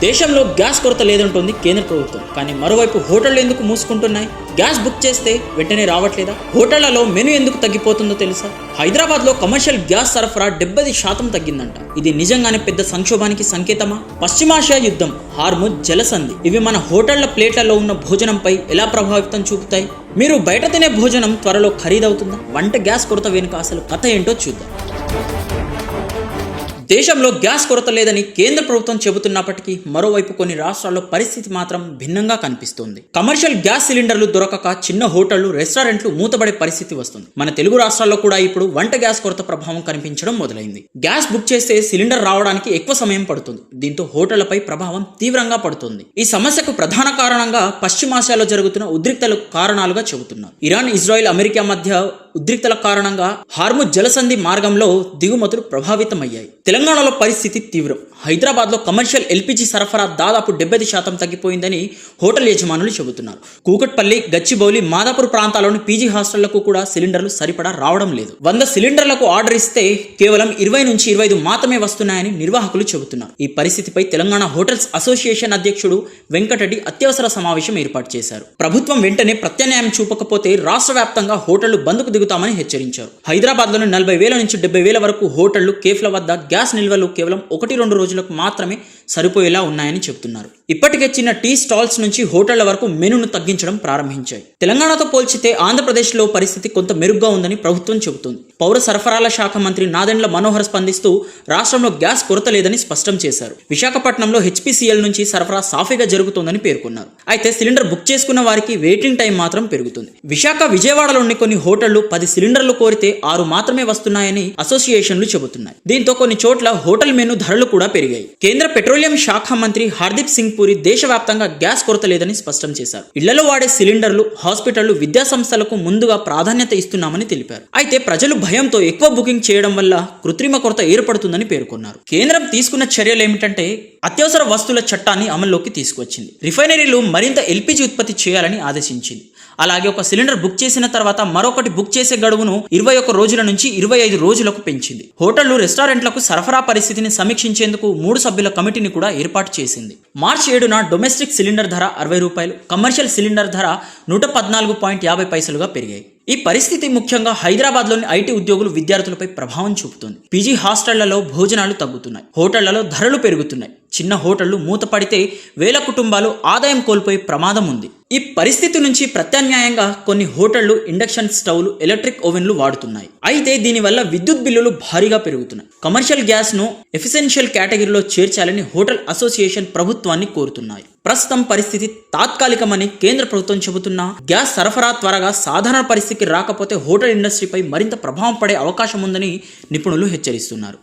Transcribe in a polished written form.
దేశంలో గ్యాస్ కొరత లేదంటోంది కేంద్ర ప్రభుత్వం. కానీ మరోవైపు హోటళ్లు ఎందుకు మూసుకుంటున్నాయి? గ్యాస్ బుక్ చేస్తే వెంటనే రావట్లేదా? హోటళ్లలో మెను ఎందుకు తగ్గిపోతుందో తెలుసా? హైదరాబాద్ లో కమర్షియల్ గ్యాస్ సరఫరా 70% తగ్గిందంట. ఇది నిజంగానే పెద్ద సంక్షోభానికి సంకేతమా? పశ్చిమాసియా యుద్ధం, హార్ముజ్ జలసంధి ఇవి మన హోటళ్ల ప్లేట్లలో ఉన్న భోజనంపై ఎలా ప్రభావితం చూపుతాయి? మీరు బయట తినే భోజనం త్వరలో ఖరీదవుతుందా? వంట గ్యాస్ కొరత వెనుక అసలు కథ ఏంటో చూద్దాం. దేశంలో గ్యాస్ కొరత లేదని కేంద్ర ప్రభుత్వం చెబుతున్నప్పటికీ మరోవైపు కొన్ని రాష్ట్రాల్లో పరిస్థితి మాత్రం భిన్నంగా కనిపిస్తోంది. కమర్షియల్ గ్యాస్ సిలిండర్లు దొరకక చిన్న హోటళ్లు, రెస్టారెంట్లు మూతపడే పరిస్థితి వస్తుంది. మన తెలుగు రాష్ట్రాల్లో కూడా ఇప్పుడు వంట గ్యాస్ కొరత ప్రభావం కనిపించడం మొదలైంది. గ్యాస్ బుక్ చేస్తే సిలిండర్ రావడానికి ఎక్కువ సమయం పడుతుంది. దీంతో హోటళ్లపై ప్రభావం తీవ్రంగా పడుతుంది. ఈ సమస్యకు ప్రధాన కారణంగా పశ్చిమాసియాలో జరుగుతున్న ఉద్రిక్తలు కారణాలుగా చెబుతున్నారు. ఇరాన్, ఇజ్రాయెల్, అమెరికా మధ్య ఉద్రిక్తల కారణంగా హార్ముజ్ జలసంధి మార్గంలో దిగుమతులు ప్రభావితమయ్యాయి. తెలంగాణలో పరిస్థితి తీవ్రం. హైదరాబాద్ లో కమర్షియల్ ఎల్పీజీ సరఫరా దాదాపు 70% తగ్గిపోయిందని హోటల్ యజమానులు చెబుతున్నారు. కూకట్పల్లి, గచ్చిబౌలి, మాదాపూర్ ప్రాంతాల్లోని పీజీ హాస్టళ్లకు కూడా సిలిండర్లు సరిపడా రావడం లేదు. 100 సిలిండర్లకు ఆర్డర్ ఇస్తే కేవలం 20 నుంచి 25 మాత్రమే వస్తున్నాయని నిర్వాహకులు చెబుతున్నారు. ఈ పరిస్థితిపై తెలంగాణ హోటల్స్ అసోసియేషన్ అధ్యక్షుడు వెంకటరెడ్డి అత్యవసర సమావేశం ఏర్పాటు చేశారు. ప్రభుత్వం వెంటనే ప్రత్యామ్నాయం చూపకపోతే రాష్ట్ర వ్యాప్తంగా హోటళ్లు బంద్కు దిగుతామని హెచ్చరించారు. హైదరాబాద్ లోని 40,000 నుంచి 70,000 వరకు హోటళ్లు, కేఫ్ల వద్ద గ్యాస్ నిల్వలు కేవలం 1-2 రోజులకు మాత్రమే సరిపోయేలా ఉన్నాయని చెబుతున్నారు. ఇప్పటికే చిన్న టీ స్టాల్స్ నుంచి హోటళ్ల వరకు మెనూను తగ్గించడం ప్రారంభించాయి. తెలంగాణతో పోల్చితే ఆంధ్రప్రదేశ్లో పరిస్థితి కొంత మెరుగ్గా ఉందని ప్రభుత్వం చెబుతోంది. పౌర సరఫరాల శాఖ మంత్రి నాదెండ్ల మనోహర్ స్పందిస్తూ రాష్ట్రంలో గ్యాస్ కొరత లేదని స్పష్టం చేశారు. విశాఖపట్నంలో హెచ్పీసీఎల్ నుంచి సరఫరా సాఫీగా జరుగుతోందని పేర్కొన్నారు. అయితే సిలిండర్ బుక్ చేసుకున్న వారికి వెయిటింగ్ టైం మాత్రం పెరుగుతుంది. విశాఖ, విజయవాడలోని కొన్ని హోటళ్లు 10 సిలిండర్లు కోరితే 6 మాత్రమే వస్తున్నాయని అసోసియేషన్లు చెబుతున్నాయి. దీంతో కొన్ని చోట్ల హోటల్ మెనూ ధరలు కూడా పెరిగాయి. కేంద్ర పెట్రోలియం శాఖ మంత్రి హర్దీప్ సింగ్ పూరి దేశవ్యాప్తంగా గ్యాస్ కొరత లేదని స్పష్టం చేశారు. ఇళ్లలో వాడే సిలిండర్లు, హాస్పిటళ్లు, విద్యా సంస్థలకు ముందుగా ప్రాధాన్యత ఇస్తున్నామని తెలిపారు. అయితే ప్రజలు భయంతో ఎక్కువ బుకింగ్ చేయడం వల్ల కృత్రిమ కొరత ఏర్పడుతుందని పేర్కొన్నారు. కేంద్రం తీసుకున్న చర్యలు ఏమిటంటే అత్యవసర వస్తువుల చట్టాన్ని అమల్లోకి తీసుకొచ్చింది. రిఫైనరీలు మరింత ఎల్పీజీ ఉత్పత్తి చేయాలని ఆదేశించింది. అలాగే ఒక సిలిండర్ బుక్ చేసిన తర్వాత మరొకటి బుక్ చేసే గడువును 21 రోజుల నుంచి 25 రోజులకు పెంచింది. హోటళ్లు, రెస్టారెంట్లకు సరఫరా పరిస్థితిని సమీక్షించేందుకు 3 సభ్యుల కమిటీని కూడా ఏర్పాటు చేసింది. మార్చి 7న డొమెస్టిక్ సిలిండర్ ధర 60 రూపాయలు, కమర్షియల్ సిలిండర్ ధర 114.50 పెరిగాయి. ఈ పరిస్థితి ముఖ్యంగా హైదరాబాద్లోని ఐటీ ఉద్యోగులు, విద్యార్థులపై ప్రభావం చూపుతుంది. పీజీ హాస్టళ్లలో భోజనాలు తగ్గుతున్నాయి. హోటళ్లలో ధరలు పెరుగుతున్నాయి. చిన్న హోటళ్లు మూతపడితే వేల కుటుంబాలు ఆదాయం కోల్పోయే ప్రమాదం ఉంది. ఈ పరిస్థితి నుంచి ప్రత్యామ్నాయంగా కొన్ని హోటళ్లు ఇండక్షన్ స్టవ్లు, ఎలక్ట్రిక్ ఓవెన్లు వాడుతున్నాయి. అయితే దీనివల్ల విద్యుత్ బిల్లులు భారీగా పెరుగుతున్నాయి. కమర్షియల్ గ్యాస్ ను ఎఫిషియెన్షియల్ కేటగిరీలో చేర్చాలని హోటల్ అసోసియేషన్ ప్రభుత్వాన్ని కోరుతున్నాయి. ప్రస్తుతం పరిస్థితి తాత్కాలికమని కేంద్ర ప్రభుత్వం చెబుతున్నా గ్యాస్ సరఫరా త్వరగా సాధారణ పరిస్థితికి రాకపోతే హోటల్ ఇండస్ట్రీపై మరింత ప్రభావం పడే అవకాశం ఉందని నిపుణులు హెచ్చరిస్తున్నారు.